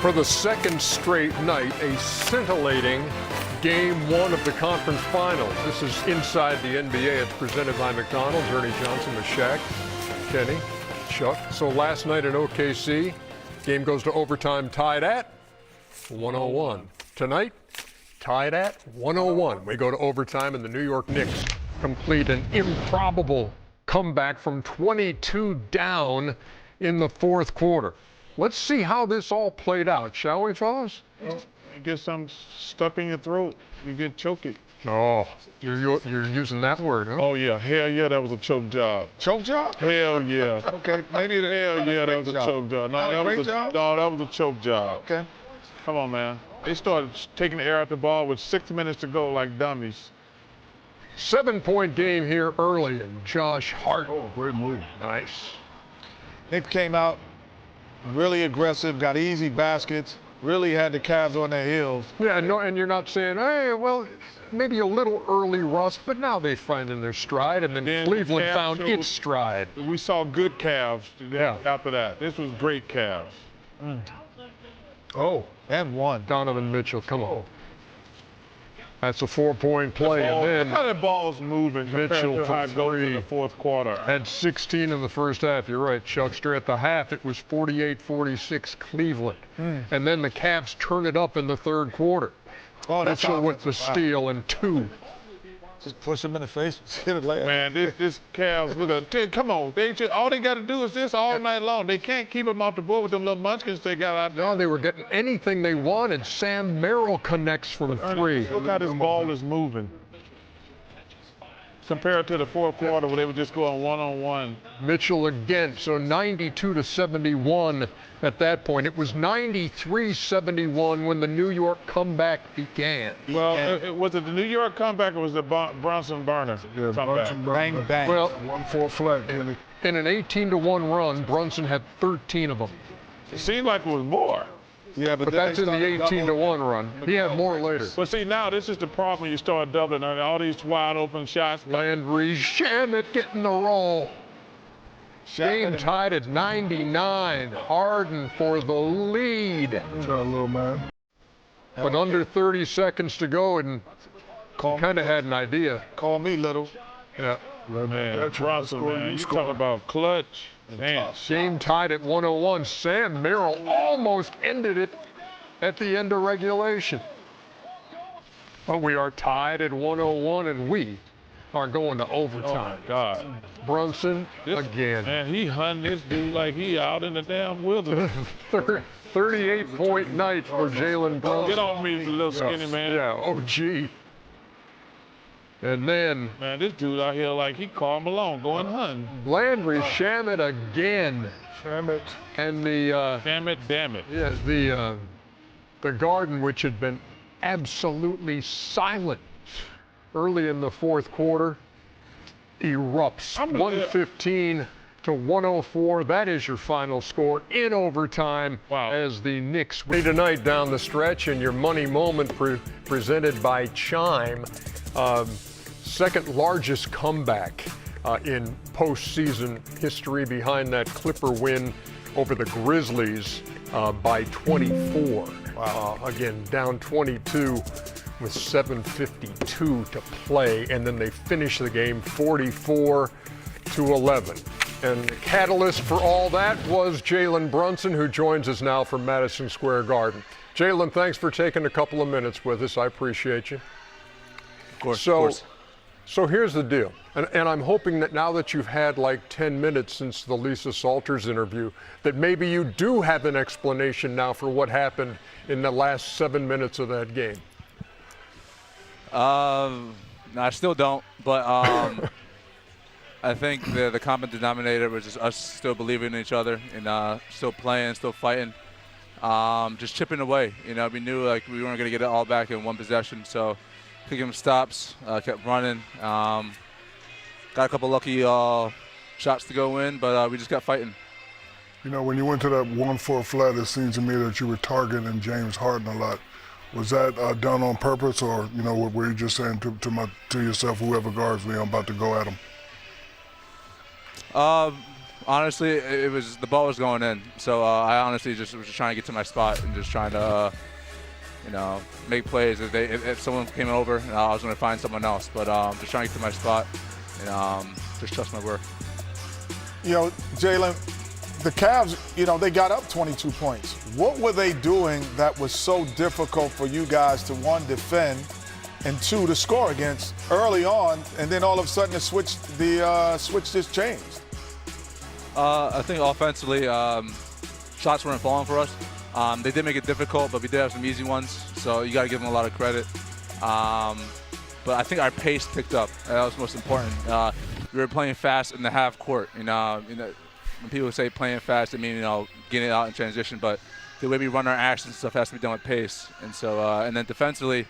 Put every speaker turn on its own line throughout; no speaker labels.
For the second straight night, a scintillating Game 1 of the conference finals. This is Inside the NBA. It's presented by McDonald's. Ernie Johnson with Shaq, Kenny, Chuck. So last night in OKC, game goes to overtime tied at 101. Tonight, tied at 101. We go to overtime and the New York Knicks complete an improbable comeback from 22 down in the fourth quarter. Let's see how this all played out, shall we, fellas?
Well, you get something stuck in your throat, you get choking.
Oh, you're using that word, huh?
Oh yeah, hell yeah, that was a choke job.
Choke job?
Hell yeah.
Okay, maybe
Hell yeah, that was a choke job. No, that was a choke job.
Okay.
Come on, man. They started taking the air out the ball with 6 minutes to go like dummies.
7-point game here early, and Josh Hart.
Oh, great move.
Nice.
Nick came out really aggressive, got easy baskets, really had the Cavs on their heels.
Yeah, no, and you're not saying, hey, well, maybe a little early rust, but now they find in their stride, and then Cleveland found its stride.
We saw good Cavs
Yeah.
after that. This was great Cavs.
Oh,
And one.
Donovan Mitchell, come on. That's a 4-point play, and then
How the ball's moving compared
Mitchell
to how
for
it goes in
three.
the fourth quarter.
had 16 in the first half. You're right, Chuckster. At the half, it was 48-46 Cleveland. And then the Cavs turn it up in the third quarter.
Oh, that's
Mitchell with the
offensive.
steal and 2.
Just push him in the face. Hit it later.
Man, this Cavs, look at, come on. All they got to do is this all night long. They can't keep them off the board with them little munchkins they got out there.
No, they were getting anything they wanted. Sam Merrill connects from 3.
Look how this ball is moving. Compared to the fourth quarter where they were just going one-on-one.
Mitchell again, so 92-71 at that point. It was 93-71 when the New York comeback began.
Well, was it the New York comeback or was it Brunson Burner comeback?
Bang, bang.
Well,
1-4 flat.
in an 18-1 run, Brunson had 13 of them.
It seemed like it was more.
Yeah,
But that's in the 18-1 run. He had more later.
But see, now this is the problem when you start doubling all these wide open shots.
Landry Shamet getting the roll. Game tied at 99. Harden for the lead.
little man.
But under 30 seconds to go, and kind of had an idea.
Call me little.
Yeah.
Man, Brunson, man, you talking about clutch. Man,
Game tied at 101. Sam Merrill almost ended it at the end of regulation. But we are tied at 101, and we are going to overtime.
oh my God.
Brunson
This-
again.
Man, he hunting this dude like he out in the damn wilderness.
38-point night for Jalen Brunson.
Get on me, little skinny man.
Yeah, OG. And then
Man, this dude out here like he Karl Malone going hunting.
Landry Shamet again.
Shamet.
And the
Damn it.
yeah, the Garden, which had been absolutely silent early in the fourth quarter, erupts. 115-104. That is your final score in overtime.
Wow.
As the Knicks win tonight down the stretch, and your money moment presented by Chime. Second largest comeback in postseason history, behind that Clipper win over the Grizzlies by 24.
Wow.
Again, down 22 with 7:52 to play, and then they finish the game 44-11. And the catalyst for all that was Jalen Brunson, who joins us now from Madison Square Garden. Jalen, thanks for taking a couple of minutes with us. I appreciate you.
Of course,
So,
of course.
so here's the deal, and I'm hoping that now that you've had like 10 minutes since the Lisa Salters interview, that maybe you do have an explanation now for what happened in the last 7 minutes of that game.
No, I still don't, but I think the common denominator was just us still believing in each other and still playing, still fighting, just chipping away. You know, we knew like we weren't going to get it all back in one possession, so picking stops, kept running. Got a couple lucky shots to go in, but we just kept fighting.
You know, when you went to that 1-4 flat, it seems to me that you were targeting James Harden a lot. Was that done on purpose, or were you just saying to yourself, whoever guards me, I'm about to go at him?
Honestly, it was the ball was going in, so I honestly was just trying to get to my spot and just trying to, make plays. If someone came over, I was going to find someone else. But just trying to get to my spot and just trust my work.
Jalen, the Cavs, they got up 22 points. What were they doing that was so difficult for you guys to, one, defend, and two, to score against early on, and then all of a sudden the switch just changed?
I think offensively, shots weren't falling for us. They did make it difficult, but we did have some easy ones, so you got to give them a lot of credit. But I think our pace picked up. That was most important. We were playing fast in the half court. When people say playing fast, they mean getting it out in transition. But the way we run our actions and stuff has to be done with pace. And so, and then defensively,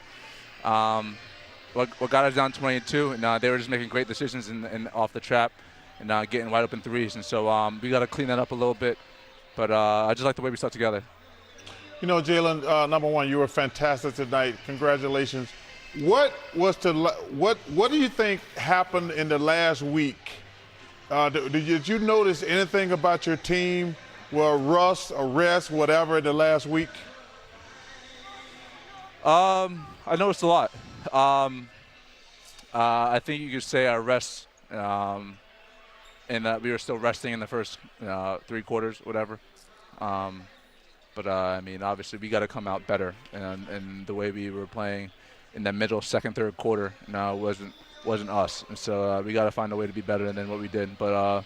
what got us down 22, and they were just making great decisions and off the trap. And getting wide open threes. And so we got to clean that up a little bit. But I just like the way we stuck together.
Jalen, number one, you were fantastic tonight. Congratulations. What do you think happened in the last week? Did you notice anything about your team? Well, rust, arrest, whatever, in the last week?
I noticed a lot. I think you could say our rest. And that we were still resting in the first 3 quarters, whatever. But obviously we got to come out better, and the way we were playing in the middle, second, third quarter, wasn't us. And so we got to find a way to be better than what we did. But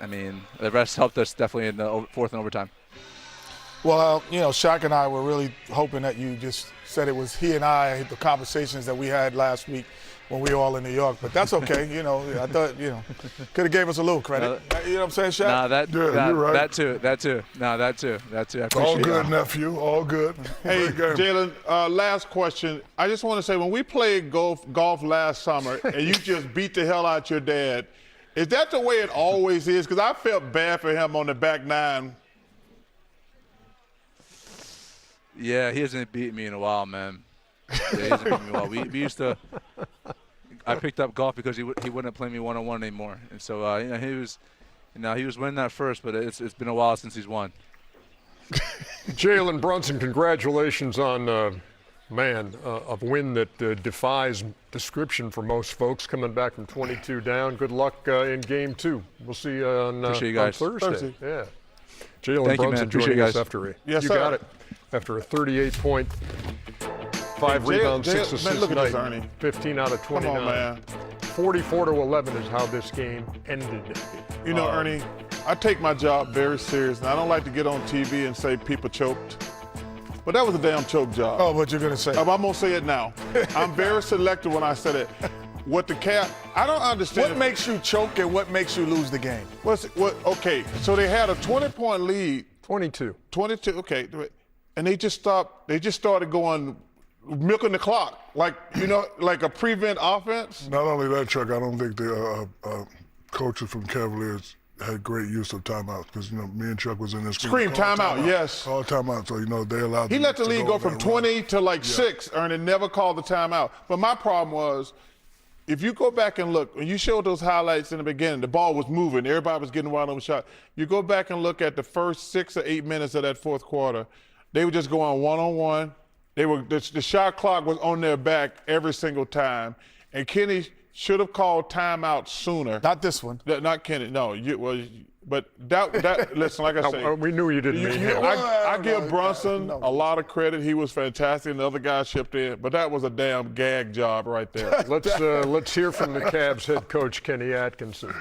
the rest helped us definitely in the fourth and overtime.
Well, Shaq and I were really hoping that you just said it was he and I, the conversations that we had last week when we were all in New York. But that's okay. I thought, could have gave us a little credit. You know what I'm saying, Shaq?
You're right.
That too. No, that too. I appreciate
all good, nephew. All good.
Hey, Jalen, last question. I just want to say, when we played golf last summer and you just beat the hell out your dad, is that the way it always is? Because I felt bad for him on the back nine.
Yeah, he hasn't beat me in a while, man. Yeah, he hasn't beat me in a while. We used to. I picked up golf because he wouldn't play me one-on-one anymore, and so he was winning that first, but it's been a while since he's won.
Jalen Brunson, congratulations on a win that defies description for most folks, coming back from 22 down. Good luck in Game 2. We'll see you on Thursday. Yeah. Jalen Brunson joining us after
Yes,
you
sir.
got it. After a 38-point, 5 rebounds, 6 assists
look at this,
night,
Ernie.
15 out of 29.
Come on, man.
44-11 is how this game ended.
Ernie, I take my job very seriously. I don't like to get on TV and say people choked. But that was a damn choke job.
Oh, what you're going to say?
I'm going to say it now. I'm very selective when I said it. I don't understand.
What makes you choke and what makes you lose the game?
Okay, so they had a 20-point lead.
22.
22, okay. And they just stopped. They just started going, milking the clock, like a prevent offense.
Not only that, Chuck, I don't think the coaches from Cavaliers had great use of timeouts because, me and Chuck was in this
Scream timeout, yes.
Call timeout, so, they allowed
He
them
let the
to
league go from 20 to 6, and never called the timeout. But my problem was, if you go back and look, when you showed those highlights in the beginning, the ball was moving, everybody was getting wide open shot. You go back and look at the first 6 or 8 minutes of that fourth quarter, they were just going one-on-one. The shot clock was on their back every single time, and Kenny should have called timeout sooner.
Not this one.
Not Kenny. No, but that listen, like I say,
We knew you didn't mean him.
I give Brunson a lot of credit. He was fantastic, and the other guys chipped in. But that was a damn gag job right there.
Let's hear from the Cavs head coach, Kenny Atkinson.